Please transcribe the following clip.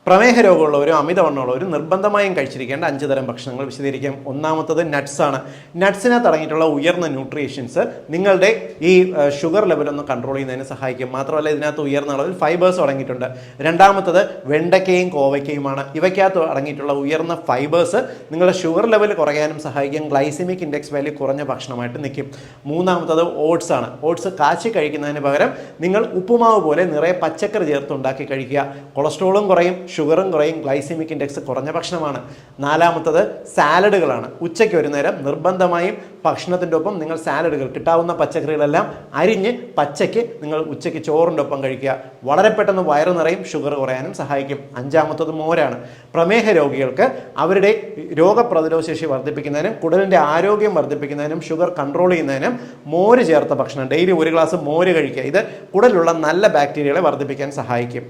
പ്രമേഹ രോഗമുള്ളവരും അമിതവണ്ണമുള്ളവരും നിർബന്ധമായും കഴിച്ചിരിക്കേണ്ട 5 തരം ഭക്ഷണങ്ങൾ വിശദീകരിക്കാം. ഒന്നാമത്തത് നട്ട്സാണ്. നട്ട്സിനകത്ത് അടങ്ങിയിട്ടുള്ള ഉയർന്ന ന്യൂട്രീഷ്യൻസ് നിങ്ങളുടെ ഈ ഷുഗർ ലെവലൊന്ന് കൺട്രോൾ ചെയ്യുന്നതിന് സഹായിക്കും. മാത്രമല്ല ഇതിനകത്ത് ഉയർന്ന അളവിൽ ഫൈബേഴ്സ് അടങ്ങിയിട്ടുണ്ട്. രണ്ടാമത്തത് വെണ്ടയ്ക്കയും കോവയ്ക്കയുമാണ്. ഇവയ്ക്കകത്ത് അടങ്ങിയിട്ടുള്ള ഉയർന്ന ഫൈബേഴ്സ് നിങ്ങളുടെ ഷുഗർ ലെവൽ കുറയാനും സഹായിക്കും. ഗ്ലൈസിമിക് ഇൻഡെക്സ് വാല്യൂ കുറഞ്ഞ ഭക്ഷണമായിട്ട് നിൽക്കും. മൂന്നാമത്തത് ഓട്സ് ആണ്. ഓട്സ് കാച്ചി കഴിക്കുന്നതിന് പകരം നിങ്ങൾ ഉപ്പുമാവ് പോലെ നിറയെ പച്ചക്കറി ചേർത്ത് ഉണ്ടാക്കി കഴിക്കുക. കൊളസ്ട്രോളും കുറയും, ഷുഗറും കുറയും, ഗ്ലൈസിമിക് ഇൻഡെക്സ് കുറഞ്ഞ ഭക്ഷണമാണ്. നാലാമത്തത് സാലഡുകളാണ്. ഉച്ചയ്ക്ക് ഒരു നേരം നിർബന്ധമായും ഭക്ഷണത്തിൻ്റെ ഒപ്പം നിങ്ങൾ സാലഡുകൾ, കിട്ടാവുന്ന പച്ചക്കറികളെല്ലാം അരിഞ്ഞ് പച്ചയ്ക്ക് നിങ്ങൾ ഉച്ചയ്ക്ക് ചോറിൻ്റെ ഒപ്പം കഴിക്കുക. വളരെ പെട്ടെന്ന് വയറ് നിറയും, ഷുഗർ കുറയാനും സഹായിക്കും. അഞ്ചാമത്തത് മോരാണ്. പ്രമേഹ രോഗികൾക്ക് അവരുടെ രോഗപ്രതിരോധ ശേഷി വർദ്ധിപ്പിക്കുന്നതിനും കുടലിൻ്റെ ആരോഗ്യം വർദ്ധിപ്പിക്കുന്നതിനും ഷുഗർ കൺട്രോൾ ചെയ്യുന്നതിനും മോര് ചേർത്ത ഭക്ഷണം, ഡെയിലി 1 ഗ്ലാസ് മോര് കഴിക്കുക. ഇത് കുടലിലുള്ള നല്ല ബാക്ടീരിയകളെ വർദ്ധിപ്പിക്കാൻ സഹായിക്കും.